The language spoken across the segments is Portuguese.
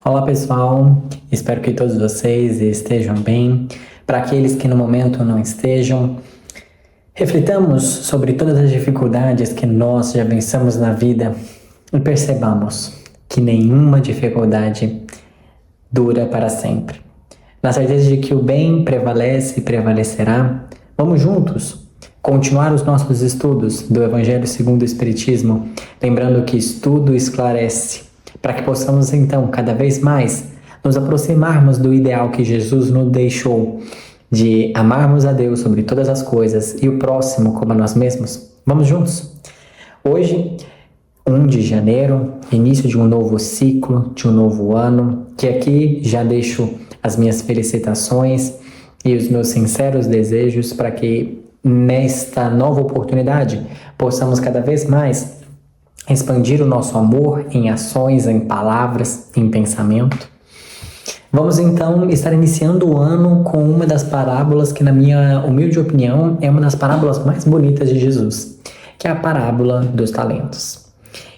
Olá pessoal, espero que todos vocês estejam bem. Para aqueles que no momento não estejam, reflitamos sobre todas as dificuldades que nós já vencemos na vida e percebamos que nenhuma dificuldade dura para sempre. Na certeza de que o bem prevalece e prevalecerá, vamos juntos continuar os nossos estudos do Evangelho segundo o Espiritismo, lembrando que estudo esclarece, para que possamos então cada vez mais nos aproximarmos do ideal que Jesus nos deixou, de amarmos a Deus sobre todas as coisas e o próximo como a nós mesmos. Vamos juntos? Hoje, 1 de janeiro, início de um novo ciclo, de um novo ano, que aqui já deixo as minhas felicitações e os meus sinceros desejos para que nesta nova oportunidade possamos cada vez mais expandir o nosso amor em ações, em palavras, em pensamento. Vamos então estar iniciando o ano com uma das parábolas que, na minha humilde opinião, é uma das parábolas mais bonitas de Jesus, que é a parábola dos talentos.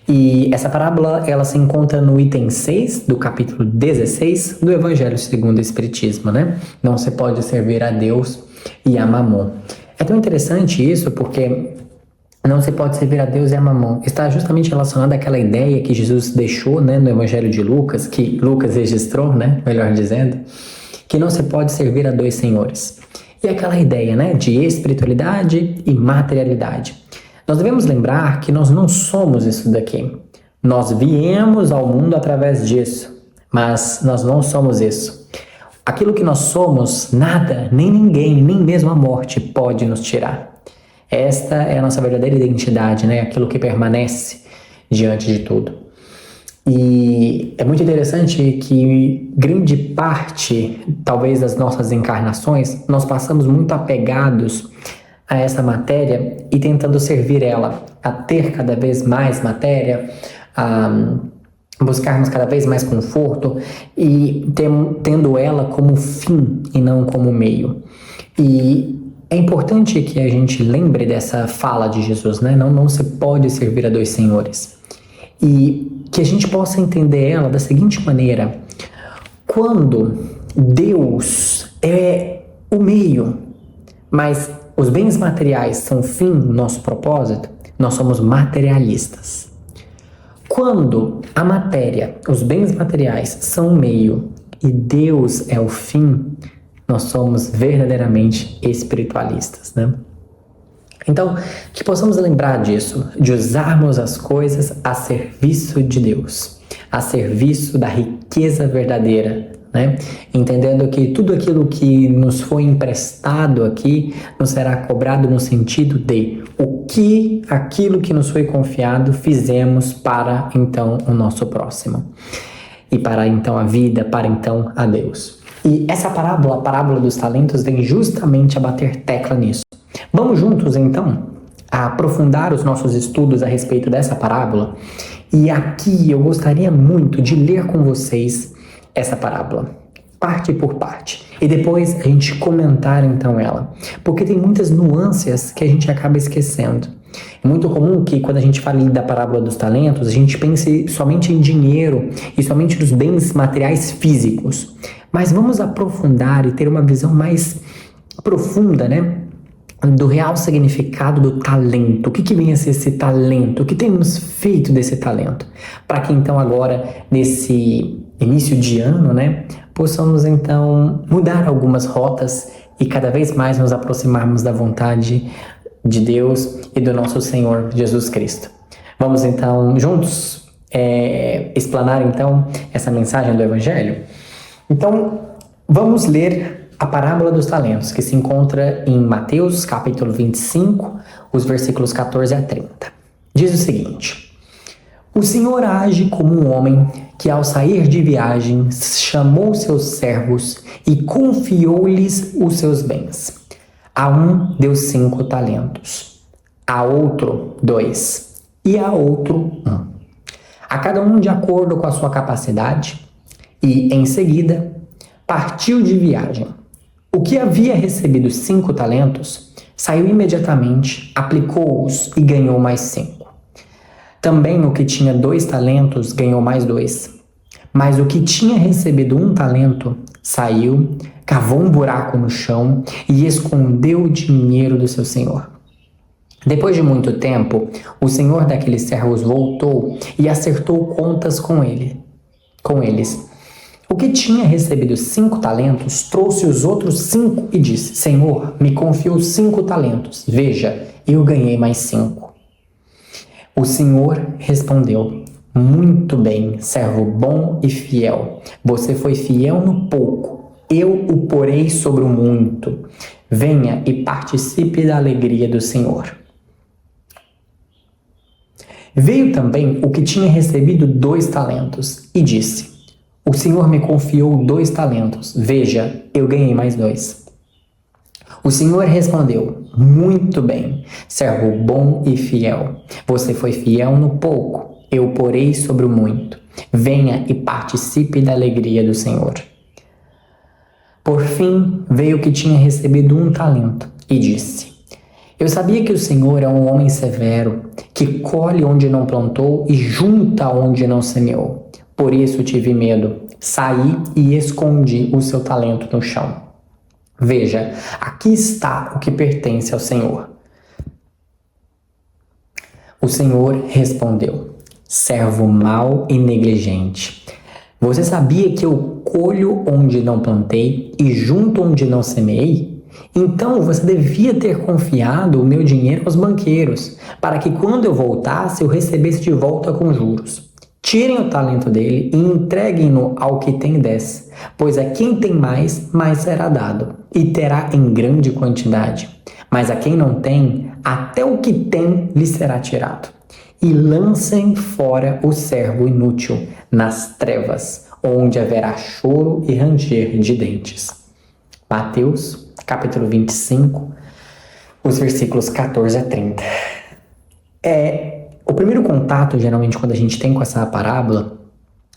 E essa parábola, ela se encontra no item 6 do capítulo 16 do Evangelho segundo o Espiritismo, né? Não se pode servir a Deus e a Mamon. É tão interessante isso porque não se pode servir a Deus e a Mamon. Está justamente relacionado àquela ideia que Jesus deixou, né, no Evangelho de Lucas, que Lucas registrou, né, melhor dizendo, que não se pode servir a dois senhores. E aquela ideia, né, de espiritualidade e materialidade. Nós devemos lembrar que nós não somos isso daqui. Nós viemos ao mundo através disso, mas nós não somos isso. Aquilo que nós somos, nada, nem ninguém, nem mesmo a morte pode nos tirar. Esta é a nossa verdadeira identidade, né? Aquilo que permanece diante de tudo. E é muito interessante que grande parte, talvez, das nossas encarnações, nós passamos muito apegados a essa matéria e tentando servir ela, a ter cada vez mais matéria, a buscarmos cada vez mais conforto e tendo ela como fim e não como meio. E é importante que a gente lembre dessa fala de Jesus, né? Não se pode servir a dois senhores. E que a gente possa entender ela da seguinte maneira: quando Deus é o meio, mas os bens materiais são o fim do nosso propósito, nós somos materialistas. Quando a matéria, os bens materiais são o meio e Deus é o fim, nós somos verdadeiramente espiritualistas, né? Então, que possamos lembrar disso, de usarmos as coisas a serviço de Deus, a serviço da riqueza verdadeira, né? Entendendo que tudo aquilo que nos foi emprestado aqui nos será cobrado no sentido de aquilo que nos foi confiado fizemos para então o nosso próximo e para então a vida, para então a Deus. E essa parábola, a parábola dos talentos, vem justamente a bater tecla nisso. Vamos juntos, então, a aprofundar os nossos estudos a respeito dessa parábola. E aqui eu gostaria muito de ler com vocês essa parábola, parte por parte. E depois a gente comentar, então, ela. Porque tem muitas nuances que a gente acaba esquecendo. É muito comum que quando a gente fala da parábola dos talentos, a gente pense somente em dinheiro e somente nos bens materiais físicos. Mas vamos aprofundar e ter uma visão mais profunda, né, do real significado do talento. O que vem a ser esse talento? O que temos feito desse talento? Para que então agora, nesse início de ano, né, possamos então mudar algumas rotas e cada vez mais nos aproximarmos da vontade de Deus e do nosso Senhor Jesus Cristo. Vamos então juntos explanar então essa mensagem do Evangelho? Então, vamos ler a parábola dos talentos, que se encontra em Mateus, capítulo 25, os versículos 14 a 30. Diz o seguinte: O Senhor age como um homem que, ao sair de viagem, chamou seus servos e confiou-lhes os seus bens. A um deu 5 talentos, a outro 2 e a outro 1. A cada um de acordo com a sua capacidade. E, em seguida, partiu de viagem. O que havia recebido 5 talentos, saiu imediatamente, aplicou-os e ganhou mais 5. Também o que tinha 2 talentos ganhou mais 2. Mas o que tinha recebido 1 talento saiu, cavou um buraco no chão e escondeu o dinheiro do seu senhor. Depois de muito tempo, o senhor daqueles servos voltou e acertou contas com eles. O que tinha recebido 5 talentos trouxe os outros 5 e disse: Senhor, me confiou 5 talentos. Veja, eu ganhei mais 5. O senhor respondeu: Muito bem, servo bom e fiel. Você foi fiel no pouco. Eu o porei sobre o muito. Venha e participe da alegria do Senhor. Veio também o que tinha recebido 2 talentos e disse: O Senhor me confiou 2 talentos. Veja, eu ganhei mais 2. O Senhor respondeu: Muito bem, servo bom e fiel. Você foi fiel no pouco. Eu o porei sobre o muito. Venha e participe da alegria do Senhor. Por fim, veio o que tinha recebido 1 talento e disse: Eu sabia que o Senhor é um homem severo, que colhe onde não plantou e junta onde não semeou. Por isso tive medo, saí e escondi o seu talento no chão. Veja, aqui está o que pertence ao Senhor. O Senhor respondeu: Servo mau e negligente. Você sabia que eu colho onde não plantei e junto onde não semeei? Então você devia ter confiado o meu dinheiro aos banqueiros, para que quando eu voltasse eu recebesse de volta com juros. Tirem o talento dele e entreguem-no ao que tem 10, pois a quem tem mais, mais será dado, e terá em grande quantidade. Mas a quem não tem, até o que tem lhe será tirado. E lancem fora o servo inútil nas trevas, onde haverá choro e ranger de dentes. Mateus, capítulo 25, os versículos 14 a 30. O primeiro contato, geralmente, quando a gente tem com essa parábola,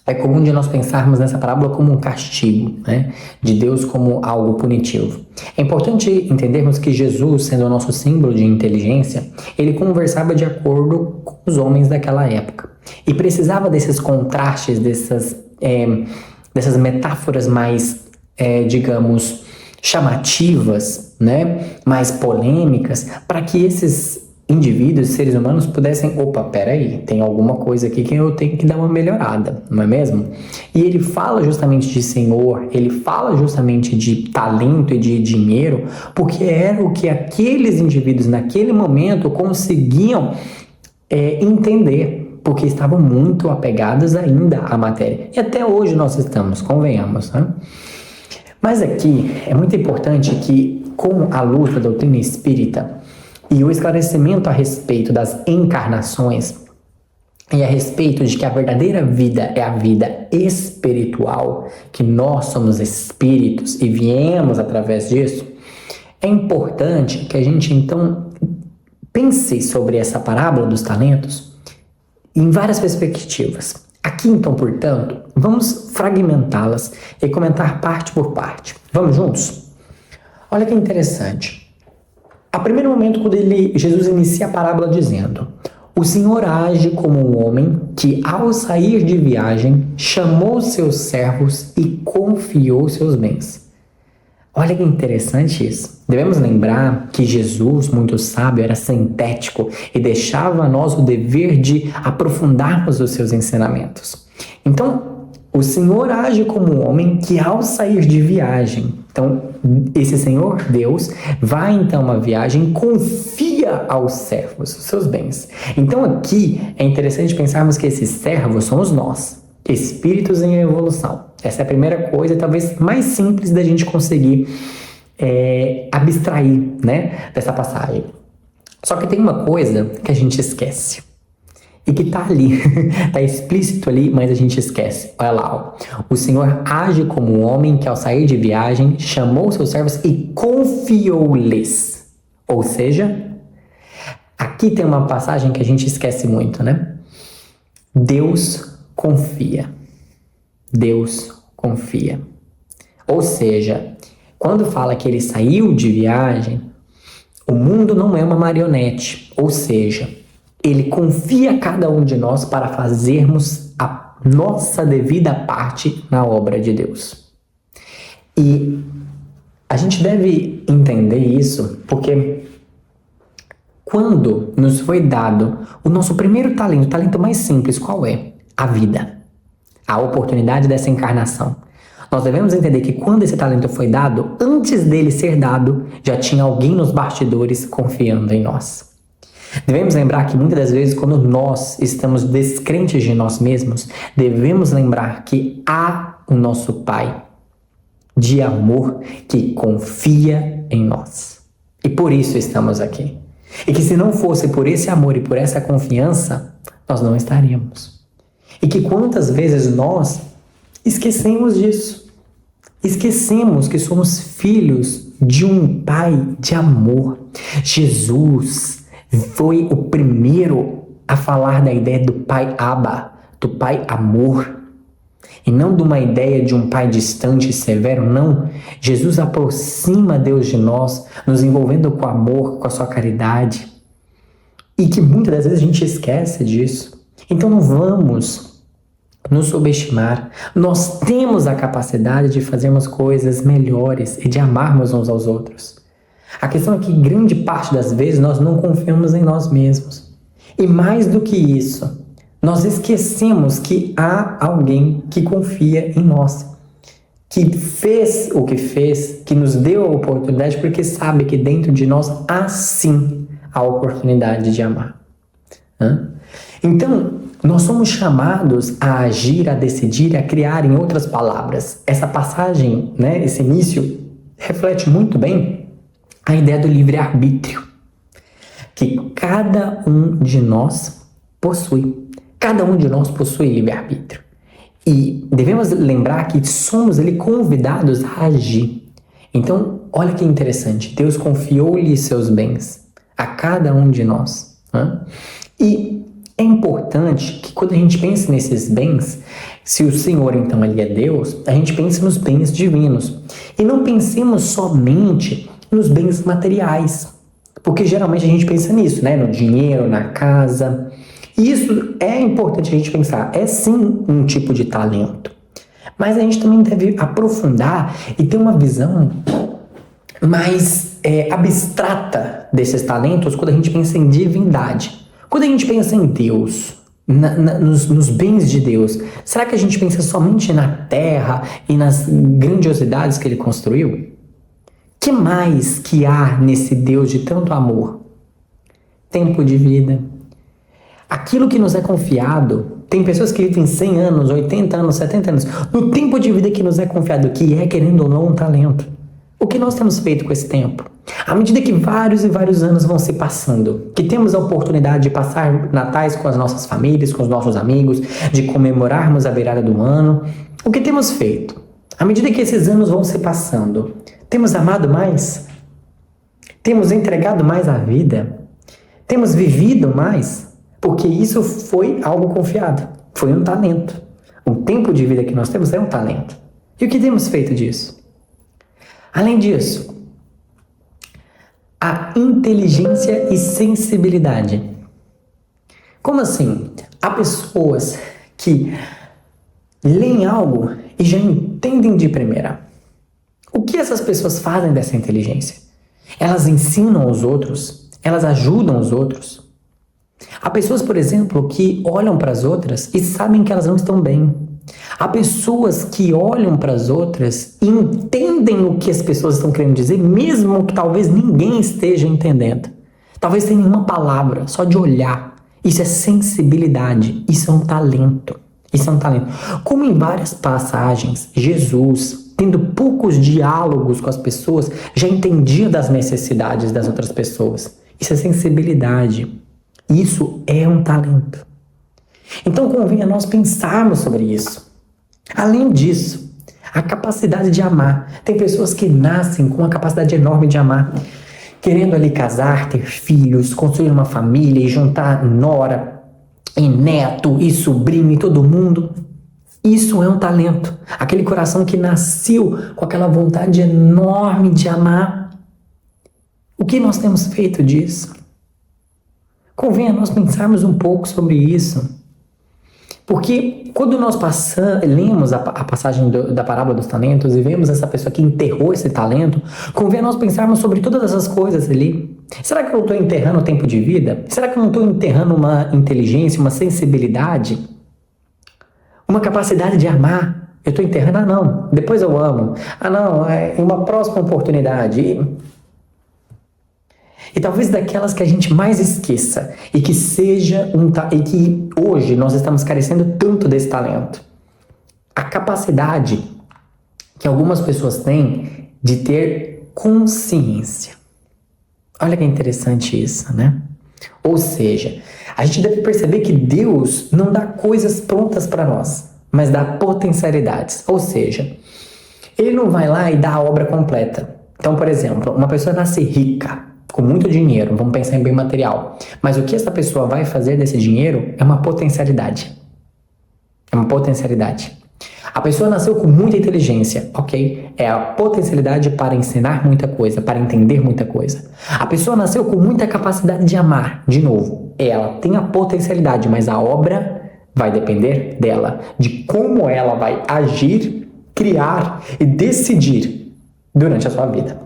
é comum de nós pensarmos nessa parábola como um castigo, né? De Deus como algo punitivo. É importante entendermos que Jesus, sendo o nosso símbolo de inteligência, ele conversava de acordo com os homens daquela época. E precisava desses contrastes, dessas metáforas mais, digamos, chamativas, né? Mais polêmicas, para que esses indivíduos, seres humanos, pudessem, peraí, tem alguma coisa aqui que eu tenho que dar uma melhorada, não é mesmo? E ele fala justamente de Senhor, ele fala justamente de talento e de dinheiro, porque era o que aqueles indivíduos naquele momento conseguiam entender, porque estavam muito apegados ainda à matéria. E até hoje nós estamos, convenhamos, né? Mas aqui é muito importante que, com a luz da doutrina espírita, e o esclarecimento a respeito das encarnações e a respeito de que a verdadeira vida é a vida espiritual, que nós somos espíritos e viemos através disso, é importante que a gente então pense sobre essa parábola dos talentos em várias perspectivas. Aqui então, portanto, vamos fragmentá-las e comentar parte por parte. Vamos juntos? Olha que interessante. A primeiro momento, quando Jesus inicia a parábola dizendo: O Senhor age como um homem que, ao sair de viagem, chamou seus servos e confiou seus bens. Olha que interessante isso. Devemos lembrar que Jesus, muito sábio, era sintético e deixava a nós o dever de aprofundarmos os seus ensinamentos. Então, o Senhor age como um homem que, ao sair de viagem, então, esse Senhor, Deus, vai então à viagem e confia aos servos os seus bens. Então, aqui é interessante pensarmos que esses servos somos nós, espíritos em evolução. Essa é a primeira coisa, talvez mais simples da gente conseguir abstrair, né, dessa passagem. Só que tem uma coisa que a gente esquece. E que tá ali, tá explícito ali, mas a gente esquece. Olha lá, ó. O Senhor age como um homem que, ao sair de viagem, chamou seus servos e confiou-lhes. Ou seja, aqui tem uma passagem que a gente esquece muito, né? Deus confia. Deus confia. Ou seja, quando fala que ele saiu de viagem, o mundo não é uma marionete. Ou seja, ele confia a cada um de nós para fazermos nossa devida parte na obra de Deus. E a gente deve entender isso porque quando nos foi dado o nosso primeiro talento, o talento mais simples, qual é? A vida, a oportunidade dessa encarnação. Nós devemos entender que quando esse talento foi dado, antes dele ser dado, já tinha alguém nos bastidores confiando em nós. Devemos lembrar que muitas das vezes, quando nós estamos descrentes de nós mesmos, devemos lembrar que há o nosso Pai de amor que confia em nós. E por isso estamos aqui. E que se não fosse por esse amor e por essa confiança, nós não estaríamos. E que quantas vezes nós esquecemos disso. Esquecemos que somos filhos de um Pai de amor. Jesus foi o primeiro a falar da ideia do Pai Abba, do Pai Amor. E não de uma ideia de um Pai distante e severo, não. Jesus aproxima Deus de nós, nos envolvendo com amor, com a sua caridade. E que muitas das vezes a gente esquece disso. Então não vamos nos subestimar. Nós temos a capacidade de fazermos coisas melhores e de amarmos uns aos outros. A questão é que grande parte das vezes nós não confiamos em nós mesmos. E mais do que isso, nós esquecemos que há alguém que confia em nós, que fez o que fez, que nos deu a oportunidade porque sabe que dentro de nós há sim a oportunidade de amar. Então, nós somos chamados a agir, a decidir, a criar, em outras palavras. Essa passagem, esse início, reflete muito bem a ideia do livre-arbítrio, que cada um de nós possui. Cada um de nós possui livre-arbítrio. E devemos lembrar que somos convidados a agir. Então, olha que interessante. Deus confiou-lhe seus bens a cada um de nós. E é importante que quando a gente pensa nesses bens, se o Senhor então ele é Deus, a gente pense nos bens divinos. E não pensemos somente nos bens materiais. Porque geralmente a gente pensa nisso, no dinheiro, na casa. E isso é importante a gente pensar. É sim um tipo de talento. Mas a gente também deve aprofundar e ter uma visão mais abstrata desses talentos quando a gente pensa em divindade. Quando a gente pensa em Deus, nos bens de Deus, será que a gente pensa somente na terra e nas grandiosidades que ele construiu? Que mais que há nesse Deus de tanto amor? Tempo de vida. Aquilo que nos é confiado, tem pessoas que vivem 100 anos, 80 anos, 70 anos, no tempo de vida que nos é confiado, que é, querendo ou não, um talento. O que nós temos feito com esse tempo? À medida que vários e vários anos vão se passando, que temos a oportunidade de passar natais com as nossas famílias, com os nossos amigos, de comemorarmos a virada do ano, o que temos feito? À medida que esses anos vão se passando, temos amado mais? Temos entregado mais a vida? Temos vivido mais? Porque isso foi algo confiado, foi um talento. O tempo de vida que nós temos é um talento. E o que temos feito disso? Além disso, a inteligência e sensibilidade. Como assim? Há pessoas que leem algo e já entendem de primeira. O que essas pessoas fazem dessa inteligência? Elas ensinam os outros, elas ajudam os outros. Há pessoas, por exemplo, que olham para as outras e sabem que elas não estão bem. Há pessoas que olham para as outras e entendem o que as pessoas estão querendo dizer, mesmo que talvez ninguém esteja entendendo. Talvez sem nenhuma palavra, só de olhar. Isso é sensibilidade, isso é um talento. Isso é um talento. Como em várias passagens, Jesus, tendo poucos diálogos com as pessoas, já entendia das necessidades das outras pessoas. Isso é sensibilidade. Isso é um talento. Então convém a nós pensarmos sobre isso. Além disso, a capacidade de amar. Tem pessoas que nascem com uma capacidade enorme de amar, querendo ali casar, ter filhos, construir uma família e juntar nora e neto e sobrinho e todo mundo. Isso é um talento. Aquele coração que nasceu com aquela vontade enorme de amar. O que nós temos feito disso? Convém a nós pensarmos um pouco sobre isso. Porque quando nós lemos a passagem da parábola dos talentos e vemos essa pessoa que enterrou esse talento, convém nós pensarmos sobre todas essas coisas ali. Será que eu estou enterrando o tempo de vida? Será que eu não estou enterrando uma inteligência, uma sensibilidade, uma capacidade de amar? Eu estou enterrando, não, depois eu amo. Não, em uma próxima oportunidade. E talvez daquelas que a gente mais esqueça e que e que hoje nós estamos carecendo tanto desse talento. A capacidade que algumas pessoas têm de ter consciência. Olha que interessante isso, né? Ou seja, a gente deve perceber que Deus não dá coisas prontas para nós, mas dá potencialidades. Ou seja, Ele não vai lá e dá a obra completa. Então, por exemplo, uma pessoa nasce rica, com muito dinheiro, vamos pensar em bem material. Mas o que essa pessoa vai fazer desse dinheiro é uma potencialidade. É uma potencialidade. A pessoa nasceu com muita inteligência, ok? É a potencialidade para ensinar muita coisa, para entender muita coisa. A pessoa nasceu com muita capacidade de amar, de novo. Ela tem a potencialidade, mas a obra vai depender dela, de como ela vai agir, criar e decidir durante a sua vida.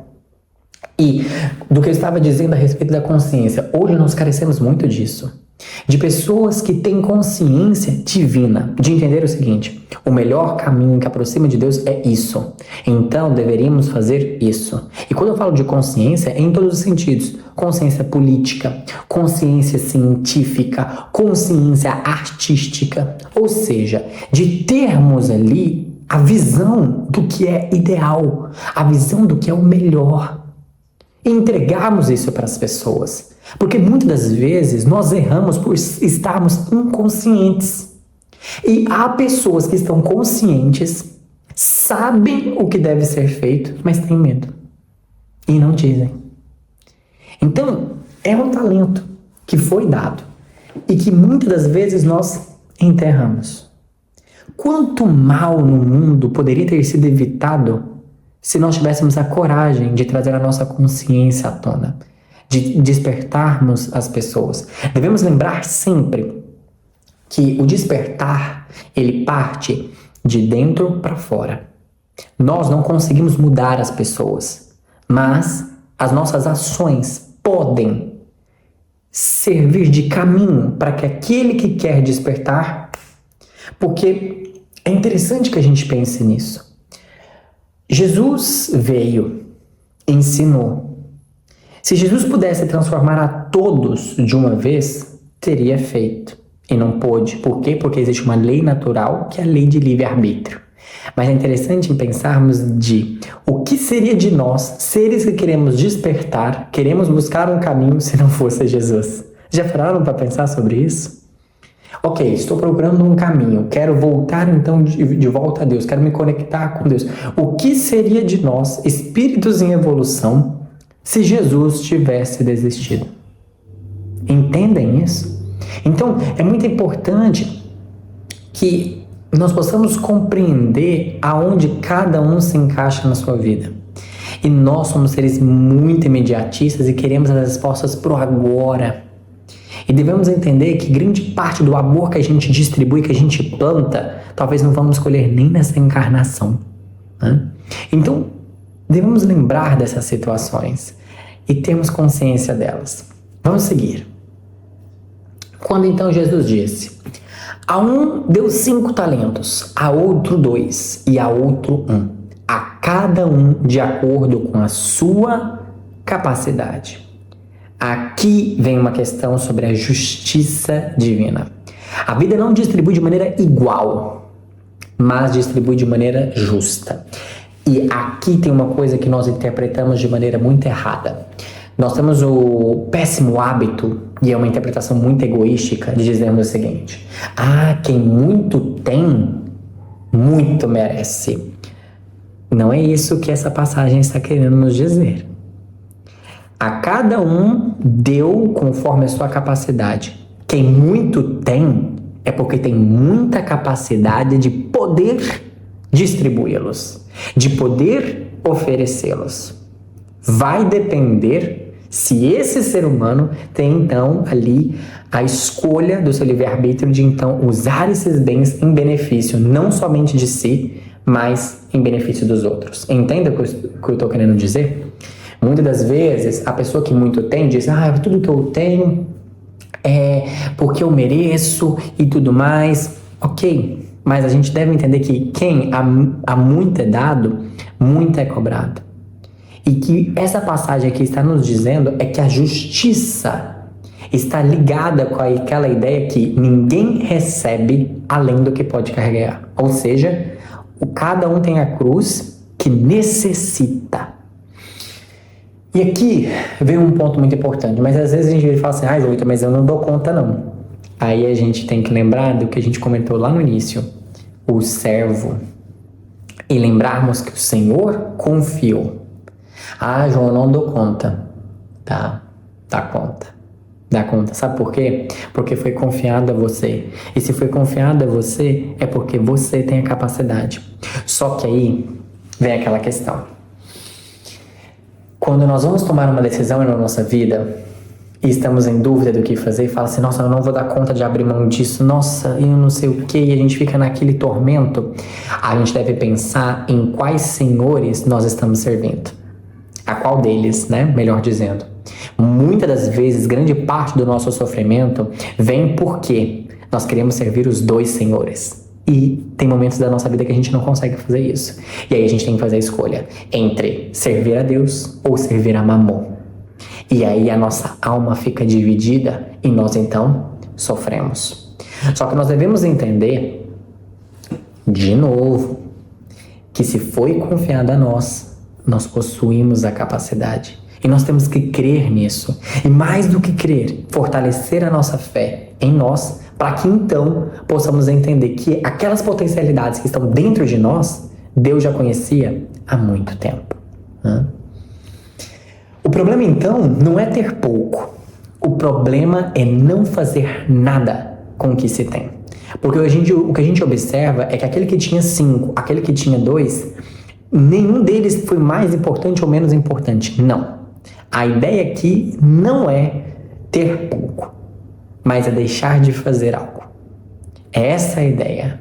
E do que eu estava dizendo a respeito da consciência, hoje nós carecemos muito disso. De pessoas que têm consciência divina, de entender o seguinte: o melhor caminho que aproxima de Deus é isso. Então deveríamos fazer isso. E quando eu falo de consciência, é em todos os sentidos: consciência política, consciência científica, consciência artística. Ou seja, de termos ali a visão do que é ideal, a visão do que é o melhor. E entregarmos isso para as pessoas. Porque muitas das vezes nós erramos por estarmos inconscientes. E há pessoas que estão conscientes, sabem o que deve ser feito, mas têm medo. E não dizem. Então, é um talento que foi dado e que muitas das vezes nós enterramos. Quanto mal no mundo poderia ter sido evitado se nós tivéssemos a coragem de trazer a nossa consciência à tona, de despertarmos as pessoas. Devemos lembrar sempre que o despertar, ele parte de dentro para fora. Nós não conseguimos mudar as pessoas, mas as nossas ações podem servir de caminho para que aquele que quer despertar, porque é interessante que a gente pense nisso. Jesus veio, ensinou. Se Jesus pudesse transformar a todos de uma vez, teria feito. E não pôde. Por quê? Porque existe uma lei natural, que é a lei de livre-arbítrio. Mas é interessante pensarmos de o que seria de nós, seres que queremos despertar, queremos buscar um caminho se não fosse Jesus. Já pararam para pensar sobre isso? Ok, estou procurando um caminho, quero voltar então de volta a Deus, quero me conectar com Deus. O que seria de nós, espíritos em evolução, se Jesus tivesse desistido? Entendem isso? Então, é muito importante que nós possamos compreender aonde cada um se encaixa na sua vida. E nós somos seres muito imediatistas e queremos as respostas pro agora. E devemos entender que grande parte do amor que a gente distribui, que a gente planta, talvez não vamos colher nem nessa encarnação. Né? Então, devemos lembrar dessas situações e termos consciência delas. Vamos seguir. Quando então Jesus disse: a um deu 5 talentos, a outro 2 e a outro 1, a cada um de acordo com a sua capacidade. Aqui vem uma questão sobre a justiça divina. A vida não distribui de maneira igual, mas distribui de maneira justa. E aqui tem uma coisa que nós interpretamos de maneira muito errada. Nós temos o péssimo hábito, e é uma interpretação muito egoística, de dizermos o seguinte: quem muito tem, muito merece. Não é isso que essa passagem está querendo nos dizer. A cada um deu conforme a sua capacidade. Quem muito tem é porque tem muita capacidade de poder distribuí-los, de poder oferecê-los. Vai depender Se esse ser humano tem então ali a escolha do seu livre-arbítrio de então usar esses bens em benefício não somente de si, mas em benefício dos outros. Entenda o que eu estou querendo dizer? Muitas das vezes a pessoa que muito tem diz, tudo que eu tenho é porque eu mereço e tudo mais. Ok, mas a gente deve entender que quem há muito é dado, muito é cobrado. E que essa passagem aqui está nos dizendo é que a justiça está ligada com aquela ideia que ninguém recebe além do que pode carregar. Ou seja, cada um tem a cruz que necessita. E aqui vem um ponto muito importante, mas às vezes a gente fala assim, Joito, mas eu não dou conta não. Aí a gente tem que lembrar do que a gente comentou lá no início, o servo. E lembrarmos que o Senhor confiou. João, eu não dou conta. Tá, dá conta. Dá conta. Sabe por quê? Porque foi confiado a você. E se foi confiado a você, é porque você tem a capacidade. Só que aí vem aquela questão. Quando nós vamos tomar uma decisão na nossa vida e estamos em dúvida do que fazer e fala assim, nossa, eu não vou dar conta de abrir mão disso, nossa, eu não sei o que, e a gente fica naquele tormento, a gente deve pensar em quais senhores nós estamos servindo. A qual deles, né? Melhor dizendo. Muitas das vezes, grande parte do nosso sofrimento vem porque nós queremos servir os dois senhores. E tem momentos da nossa vida que a gente não consegue fazer isso. E aí a gente tem que fazer a escolha entre servir a Deus ou servir a Mamon. E aí a nossa alma fica dividida e nós então sofremos. Só que nós devemos entender, de novo, que se foi confiado a nós, nós possuímos a capacidade. E nós temos que crer nisso. E mais do que crer, fortalecer a nossa fé em nós, para que então possamos entender que aquelas potencialidades que estão dentro de nós, Deus já conhecia há muito tempo. O problema então não é ter pouco. O problema é não fazer nada com o que se tem. Porque o que a gente observa é que aquele que tinha 5, aquele que tinha 2, nenhum deles foi mais importante ou menos importante. Não. A ideia aqui não é ter pouco, mas é deixar de fazer algo. É essa a ideia.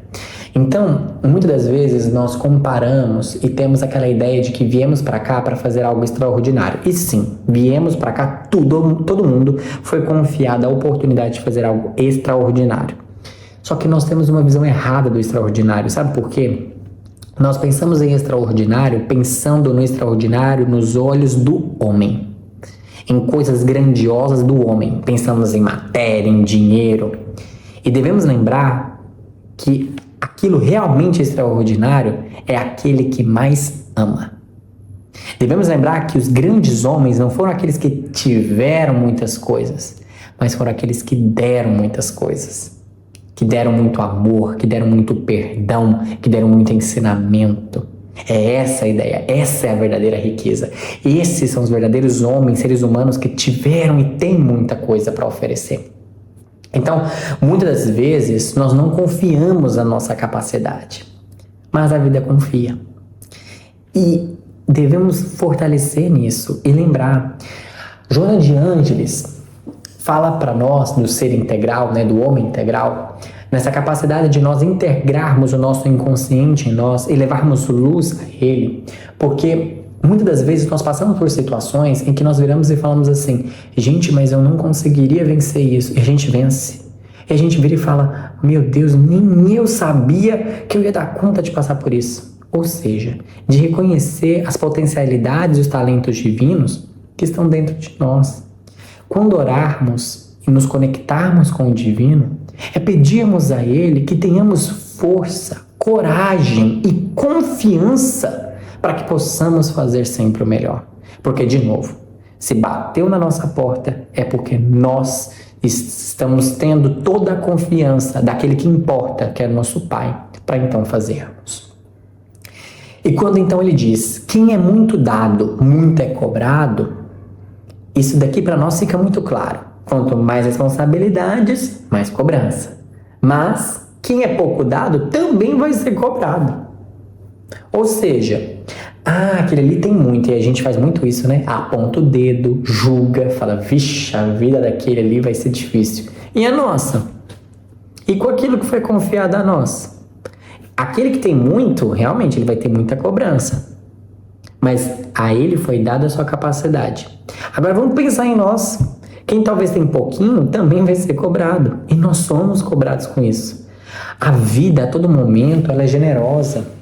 Então, muitas das vezes nós comparamos e temos aquela ideia de que viemos para cá para fazer algo extraordinário. E sim, viemos para cá, todo mundo foi confiado a oportunidade de fazer algo extraordinário. Só que nós temos uma visão errada do extraordinário. Sabe por quê? Nós pensamos em extraordinário, pensando no extraordinário nos olhos do homem. Em coisas grandiosas do homem. Pensamos em matéria, em dinheiro. E devemos lembrar que aquilo realmente extraordinário é aquele que mais ama. Devemos lembrar que os grandes homens não foram aqueles que tiveram muitas coisas, mas foram aqueles que deram muitas coisas. Que deram muito amor, que deram muito perdão, que deram muito ensinamento. É essa a ideia, essa é a verdadeira riqueza. Esses são os verdadeiros homens, seres humanos que tiveram e têm muita coisa para oferecer. Então, muitas das vezes, nós não confiamos na nossa capacidade, mas a vida confia. E devemos fortalecer nisso e lembrar. Joana de Ângeles fala para nós do ser integral, né, do homem integral, nessa capacidade de nós integrarmos o nosso inconsciente em nós e levarmos luz a ele, porque muitas das vezes nós passamos por situações em que nós viramos e falamos assim, gente, mas eu não conseguiria vencer isso, e a gente vence. E a gente vira e fala, meu Deus, nem eu sabia que eu ia dar conta de passar por isso. Ou seja, de reconhecer as potencialidades e os talentos divinos que estão dentro de nós. Quando orarmos e nos conectarmos com o divino, é pedirmos a Ele que tenhamos força, coragem e confiança para que possamos fazer sempre o melhor. Porque, de novo, se bateu na nossa porta, é porque nós estamos tendo toda a confiança daquele que importa, que é nosso Pai, para então fazermos. E quando então Ele diz, quem é muito dado, muito é cobrado, isso daqui para nós fica muito claro. Quanto mais responsabilidades, mais cobrança. Mas quem é pouco dado também vai ser cobrado. Ou seja, Ah, aquele ali tem muito, e a gente faz muito isso, né? Aponta o dedo, julga, fala, vixe, a vida daquele ali vai ser difícil. E a nossa? E com aquilo que foi confiado a nós? Aquele que tem muito, realmente, ele vai ter muita cobrança. Mas a ele foi dada a sua capacidade. Agora vamos pensar em nós. Quem talvez tem pouquinho, também vai ser cobrado. E nós somos cobrados com isso. A vida, a todo momento, ela é generosa.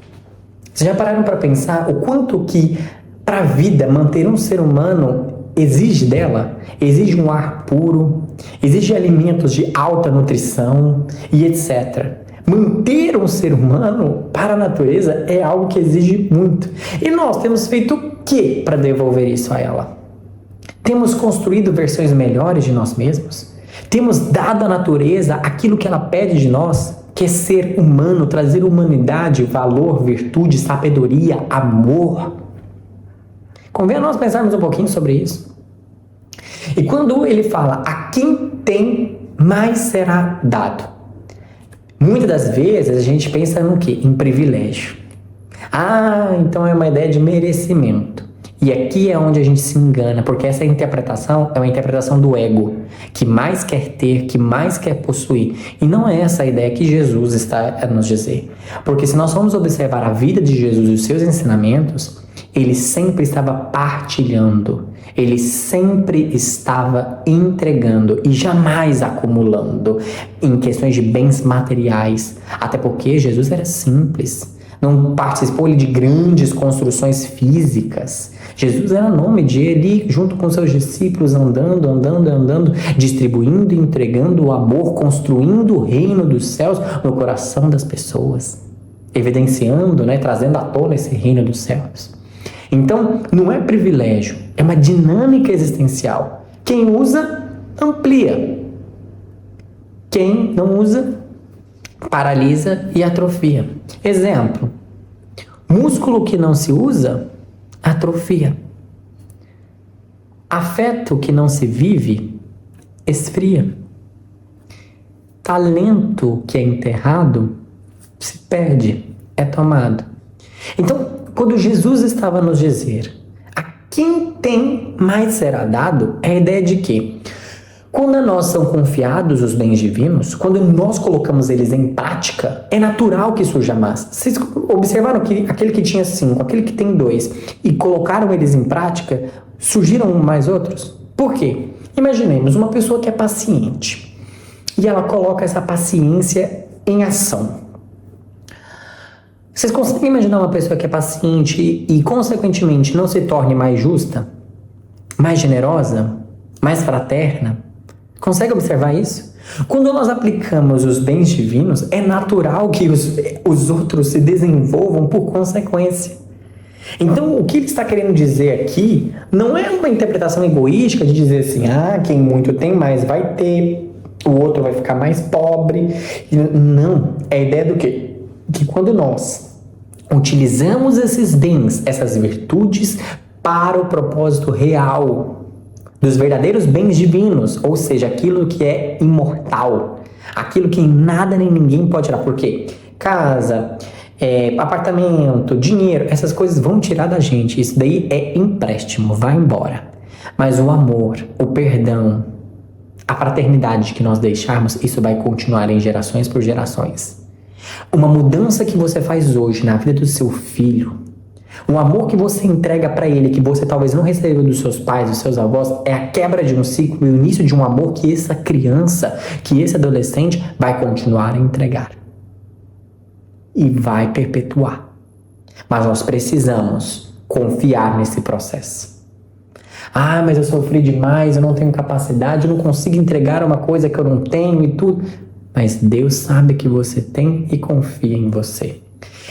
Vocês já pararam para pensar o quanto que, para a vida, manter um ser humano exige dela? Exige um ar puro, exige alimentos de alta nutrição e etc. Manter um ser humano para a natureza é algo que exige muito. E nós temos feito o que para devolver isso a ela? Temos construído versões melhores de nós mesmos? Temos dado à natureza aquilo que ela pede de nós? Que é ser humano, trazer humanidade, valor, virtude, sabedoria, amor. Convém a nós pensarmos um pouquinho sobre isso. E quando ele fala, a quem tem, mais será dado. Muitas das vezes a gente pensa no quê? Em privilégio. Ah, então é uma ideia de merecimento. E aqui é onde a gente se engana, porque essa interpretação é uma interpretação do ego, que mais quer ter, que mais quer possuir. E não é essa a ideia que Jesus está a nos dizer. Porque se nós formos observar a vida de Jesus e os seus ensinamentos, ele sempre estava partilhando, ele sempre estava entregando e jamais acumulando em questões de bens materiais. Até porque Jesus era simples. Não participou de grandes construções físicas. Jesus era nômade, ele junto com seus discípulos andando, distribuindo e entregando o amor, construindo o reino dos céus no coração das pessoas, evidenciando, trazendo à tona esse reino dos céus. Então, não é privilégio, é uma dinâmica existencial. Quem usa, amplia. Quem não usa, paralisa e atrofia. Exemplo, músculo que não se usa, atrofia. Afeto que não se vive, esfria. Talento que é enterrado, se perde, é tomado. Então, quando Jesus estava a nos dizer, a quem tem, mais será dado, é a ideia de que, quando a nós são confiados os bens divinos, quando nós colocamos eles em prática, é natural que surja mais. Vocês observaram que aquele que tinha 5, aquele que tem 2, e colocaram eles em prática, surgiram mais outros? Por quê? Imaginemos uma pessoa que é paciente, e ela coloca essa paciência em ação. Vocês conseguem imaginar uma pessoa que é paciente e, consequentemente, não se torne mais justa, mais generosa, mais fraterna? Consegue observar isso? Quando nós aplicamos os bens divinos, é natural que os outros se desenvolvam por consequência. Então, o que ele está querendo dizer aqui não é uma interpretação egoística de dizer assim, quem muito tem mais vai ter, o outro vai ficar mais pobre. Não, é a ideia do quê? Que quando nós utilizamos esses bens, essas virtudes, para o propósito real dos verdadeiros bens divinos, ou seja, aquilo que é imortal, aquilo que nada nem ninguém pode tirar. Por quê? Casa, apartamento, dinheiro, essas coisas vão tirar da gente. Isso daí é empréstimo, vai embora. Mas o amor, o perdão, a fraternidade que nós deixarmos, isso vai continuar em gerações por gerações. Uma mudança que você faz hoje na vida do seu filho, um amor que você entrega para ele, que você talvez não recebeu dos seus pais, dos seus avós, é a quebra de um ciclo e o início de um amor que essa criança, que esse adolescente vai continuar a entregar. E vai perpetuar. Mas nós precisamos confiar nesse processo. Mas eu sofri demais, eu não tenho capacidade, eu não consigo entregar uma coisa que eu não tenho e tudo. Mas Deus sabe que você tem e confia em você.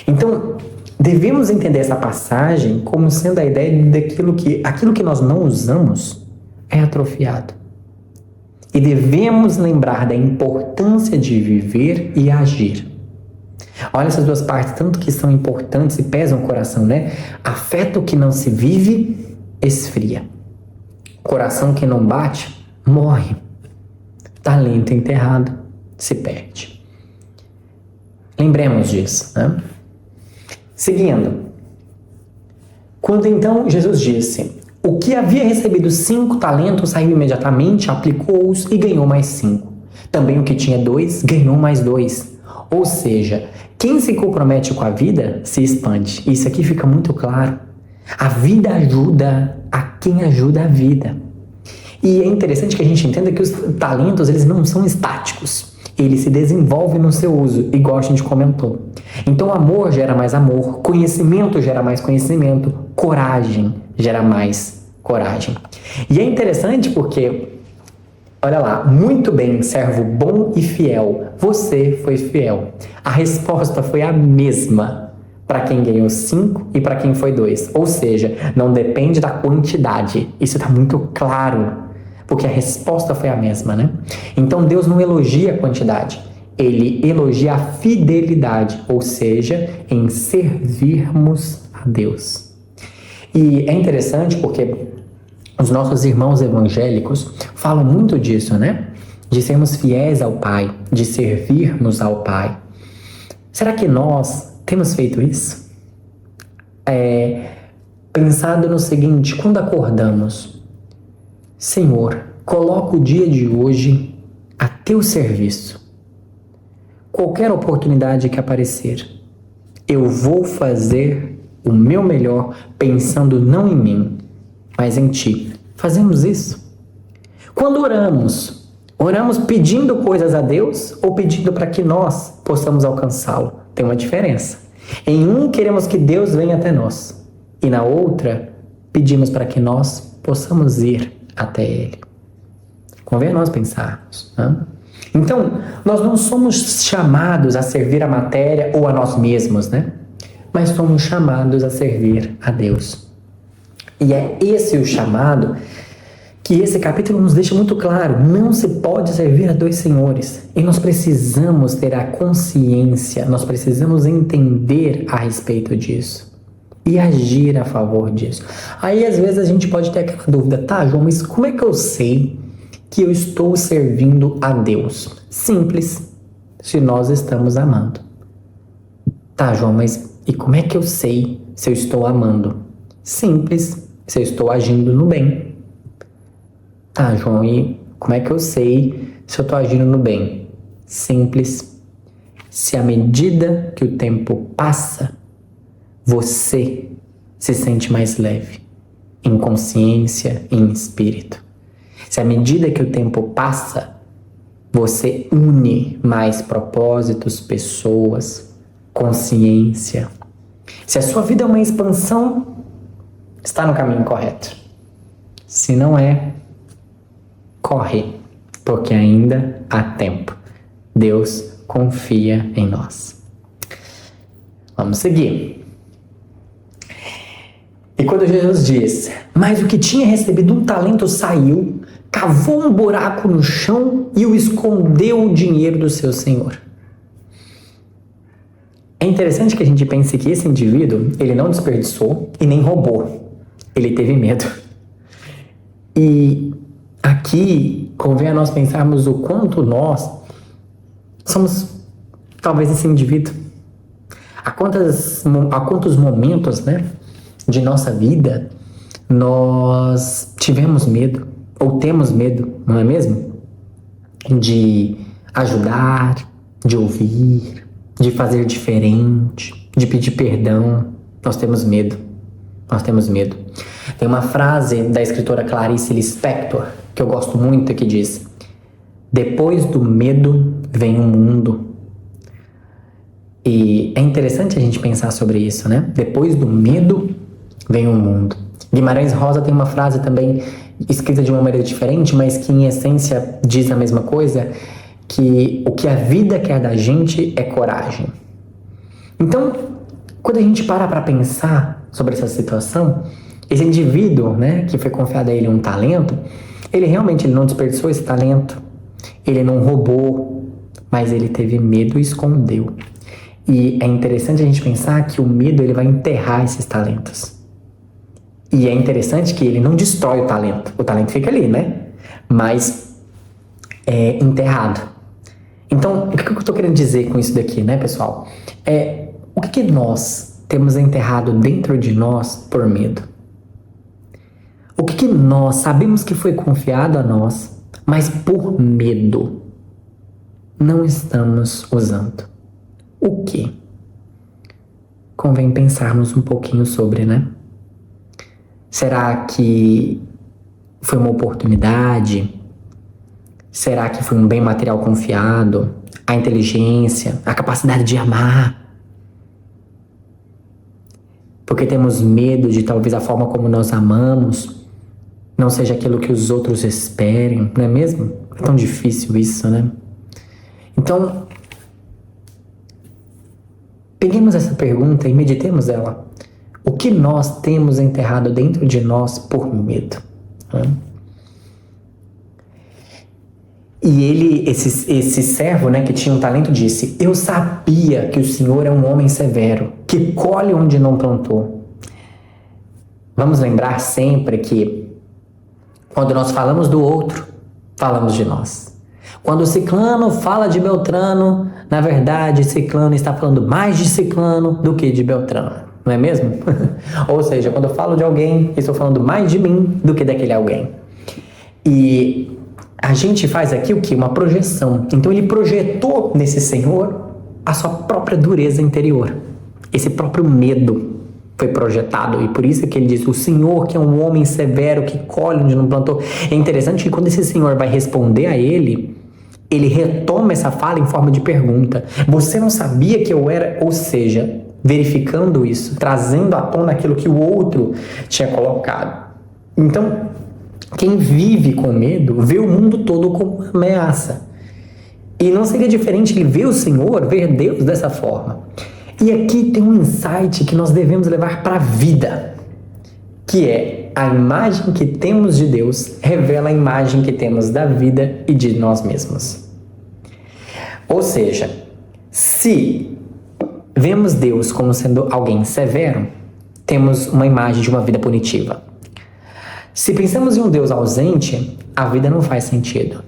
Então, devemos entender essa passagem como sendo a ideia daquilo que aquilo que nós não usamos é atrofiado. E devemos lembrar da importância de viver e agir. Olha essas duas partes, tanto que são importantes e pesam o coração, Afeto que não se vive, esfria. Coração que não bate, morre. Talento enterrado, se perde. Lembremos disso, Seguindo. Quando então Jesus disse: o que havia recebido 5 talentos saiu imediatamente, aplicou-os e ganhou mais 5. Também o que tinha 2 ganhou mais 2. Ou seja, quem se compromete com a vida se expande. Isso aqui fica muito claro. A vida ajuda a quem ajuda a vida. E é interessante que a gente entenda que os talentos, eles não são estáticos. Eles se desenvolvem no seu uso, igual a gente comentou. Então, amor gera mais amor, conhecimento gera mais conhecimento, coragem gera mais coragem. E é interessante porque, olha lá, muito bem, servo bom e fiel, você foi fiel. A resposta foi a mesma para quem ganhou 5 e para quem foi 2. Ou seja, não depende da quantidade. Isso está muito claro, porque a resposta foi a mesma, né? Então Deus não elogia a quantidade, Ele elogia a fidelidade, ou seja, em servirmos a Deus. E é interessante porque os nossos irmãos evangélicos falam muito disso, né? De sermos fiéis ao Pai, de servirmos ao Pai. Será que nós temos feito isso? Pensado no seguinte: quando acordamos, Senhor, coloca o dia de hoje a teu serviço. Qualquer oportunidade que aparecer, eu vou fazer o meu melhor, pensando não em mim, mas em ti. Fazemos isso? Quando oramos pedindo coisas a Deus ou pedindo para que nós possamos alcançá-lo? Tem uma diferença. Em um, queremos que Deus venha até nós, e na outra, pedimos para que nós possamos ir até Ele. Convém nós pensarmos, né? Então, nós não somos chamados a servir a matéria ou a nós mesmos, né? Mas somos chamados a servir a Deus. E é esse o chamado que esse capítulo nos deixa muito claro. Não se pode servir a 2 senhores. E nós precisamos ter a consciência, nós precisamos entender a respeito disso e agir a favor disso. Aí às vezes a gente pode ter aquela dúvida: tá, João, mas como é que eu sei que eu estou servindo a Deus? Simples, se nós estamos amando. Tá, João, mas e como é que eu sei se eu estou amando? Simples, se eu estou agindo no bem. Tá, João, e como é que eu sei se eu estou agindo no bem? Simples, se à medida que o tempo passa, você se sente mais leve, em consciência e em espírito. Se à medida que o tempo passa, você une mais propósitos, pessoas, consciência. Se a sua vida é uma expansão, está no caminho correto. Se não é, corre, porque ainda há tempo. Deus confia em nós. Vamos seguir. E quando Jesus diz: mas o que tinha recebido 1 talento saiu, cavou um buraco no chão e o escondeu o dinheiro do seu senhor. É interessante que a gente pense que esse indivíduo, ele não desperdiçou e nem roubou. Ele teve medo. E aqui convém a nós pensarmos o quanto nós somos talvez esse indivíduo. Há quantos momentos, né, de nossa vida nós tivemos medo, ou temos medo, não é mesmo? De ajudar, de ouvir, de fazer diferente, de pedir perdão. Nós temos medo. Nós temos medo. Tem uma frase da escritora Clarice Lispector que eu gosto muito, que diz: depois do medo vem o mundo. E é interessante a gente pensar sobre isso, né? Depois do medo vem o mundo. Guimarães Rosa tem uma frase também escrita de uma maneira diferente, mas que em essência diz a mesma coisa, que o que a vida quer da gente é coragem. Então, quando a gente para pensar sobre essa situação, esse indivíduo, né, que foi confiado a ele um talento, ele realmente não desperdiçou esse talento, ele não roubou, mas ele teve medo e escondeu. E é interessante a gente pensar que o medo, ele vai enterrar esses talentos. E é interessante que ele não destrói o talento fica ali, né? Mas é enterrado. Então, o que eu estou querendo dizer com isso daqui, né, pessoal? O que nós temos enterrado dentro de nós por medo? O que nós sabemos que foi confiado a nós, mas por medo não estamos usando? O que? Convém pensarmos um pouquinho sobre, né? Será que foi uma oportunidade? Será que foi um bem material confiado? A inteligência? A capacidade de amar? Porque temos medo de talvez a forma como nós amamos não seja aquilo que os outros esperem, não é mesmo? É tão difícil isso, né? Então, peguemos essa pergunta e meditemos ela. O que nós temos enterrado dentro de nós por medo? E esse servo, né, que tinha um talento, disse: eu sabia que o Senhor é um homem severo, que colhe onde não plantou. Vamos lembrar sempre que quando nós falamos do outro, falamos de nós. Quando o ciclano fala de Beltrano, na verdade, ciclano está falando mais de ciclano do que de Beltrano, não é mesmo? Ou seja, quando eu falo de alguém, estou falando mais de mim do que daquele alguém. E a gente faz aqui o quê? Uma projeção. Então ele projetou nesse Senhor a sua própria dureza interior. Esse próprio medo foi projetado. E por isso que ele diz: o Senhor, que é um homem severo, que colhe onde não plantou. É interessante que quando esse Senhor vai responder a ele retoma essa fala em forma de pergunta. Você não sabia que eu era? Ou seja, verificando isso, trazendo à tona aquilo que o outro tinha colocado. Então, quem vive com medo vê o mundo todo como uma ameaça. E não seria diferente ele ver o Senhor, ver Deus dessa forma. E aqui tem um insight que nós devemos levar para a vida, que é: a imagem que temos de Deus revela a imagem que temos da vida e de nós mesmos. Ou seja, se vemos Deus como sendo alguém severo, temos uma imagem de uma vida punitiva. Se pensamos em um Deus ausente, a vida não faz sentido.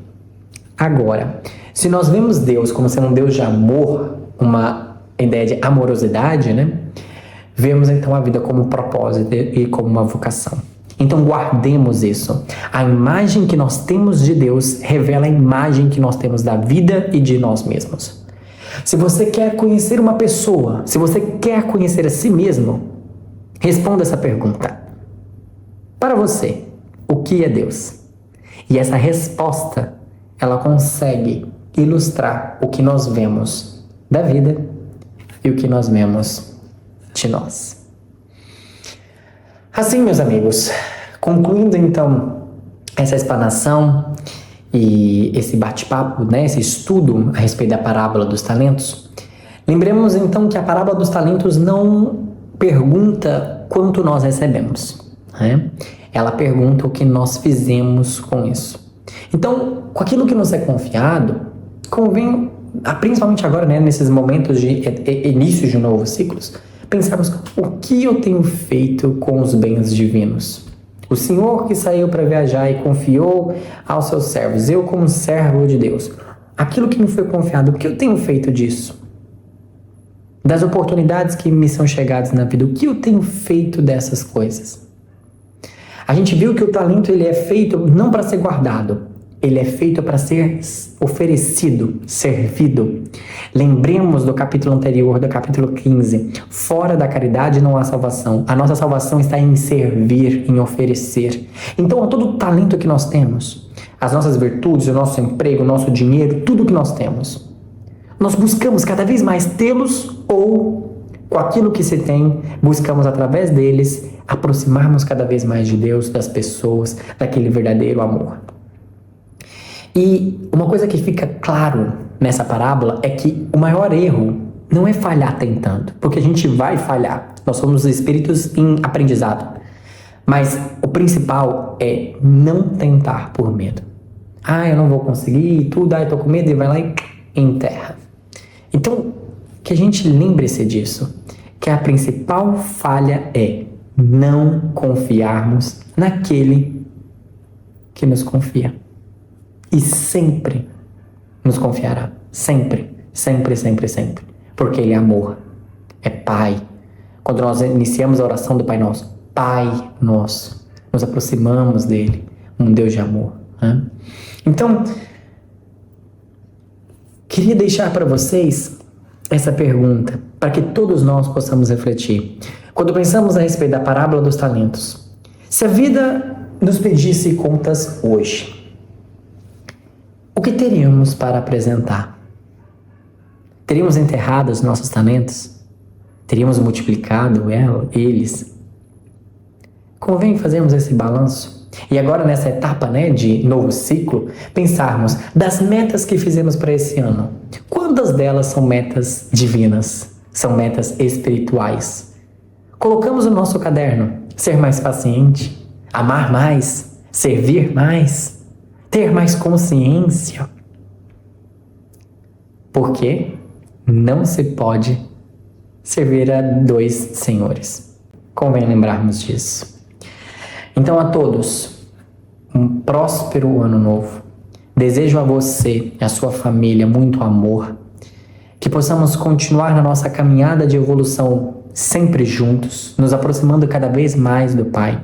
Agora, se nós vemos Deus como sendo um Deus de amor, uma ideia de amorosidade, né? Vemos então a vida como um propósito e como uma vocação. Então guardemos isso. A imagem que nós temos de Deus revela a imagem que nós temos da vida e de nós mesmos. Se você quer conhecer uma pessoa, se você quer conhecer a si mesmo, responda essa pergunta. Para você, o que é Deus? E essa resposta, ela consegue ilustrar o que nós vemos da vida e o que nós vemos de nós. Assim, meus amigos, concluindo então essa explanação e esse bate-papo, né, esse estudo a respeito da parábola dos talentos, lembremos então que a parábola dos talentos não pergunta quanto nós recebemos, né? Ela pergunta o que nós fizemos com isso. Então, com aquilo que nos é confiado, convém, principalmente agora, né, nesses momentos de início de novos ciclos, pensarmos: o que eu tenho feito com os bens divinos? O Senhor que saiu para viajar e confiou aos seus servos, eu como servo de Deus, aquilo que me foi confiado, o que eu tenho feito disso? Das oportunidades que me são chegadas na vida, o que eu tenho feito dessas coisas? A gente viu que o talento ele é feito não para ser guardado, ele é feito para ser oferecido, servido. Lembremos do capítulo anterior, do capítulo 15. Fora da caridade não há salvação. A nossa salvação está em servir, em oferecer. Então, todo o talento que nós temos, as nossas virtudes, o nosso emprego, o nosso dinheiro, tudo que nós temos, nós buscamos cada vez mais tê-los ou, com aquilo que se tem, buscamos através deles aproximarmos cada vez mais de Deus, das pessoas, daquele verdadeiro amor. E uma coisa que fica claro nessa parábola é que o maior erro não é falhar tentando, porque a gente vai falhar. Nós somos espíritos em aprendizado. Mas o principal é não tentar por medo. Eu não vou conseguir, tudo, eu tô com medo, e vai lá e enterra. Então, que a gente lembre-se disso, que a principal falha é não confiarmos naquele que nos confia. E sempre nos confiará. Sempre, sempre, sempre, sempre. Porque Ele é amor, é Pai, Quando nós iniciamos a oração do Pai Nosso, Pai Nosso, nos aproximamos dele, um Deus de amor. Né? Então, queria deixar para vocês essa pergunta, para que todos nós possamos refletir. Quando pensamos a respeito da parábola dos talentos, se a vida nos pedisse contas hoje, o que teríamos para apresentar? Teríamos enterrado os nossos talentos? Teríamos multiplicado eles? Convém fazermos esse balanço. E agora nessa etapa, de novo ciclo, pensarmos das metas que fizemos para esse ano. Quantas delas são metas divinas? São metas espirituais? Colocamos no nosso caderno ser mais paciente, amar mais, servir mais, ter mais consciência. Porque não se pode servir a dois senhores. Convém lembrarmos disso. Então a todos, um próspero ano novo. Desejo a você e a sua família muito amor, que possamos continuar na nossa caminhada de evolução sempre juntos, nos aproximando cada vez mais do Pai.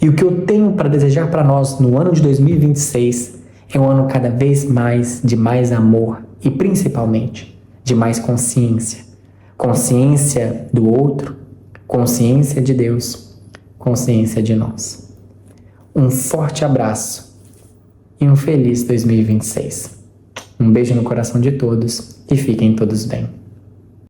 E o que eu tenho para desejar para nós no ano de 2026 é um ano cada vez mais de mais amor e principalmente de mais consciência. Consciência do outro, consciência de Deus, consciência de nós. Um forte abraço e um feliz 2026. Um beijo no coração de todos e fiquem todos bem.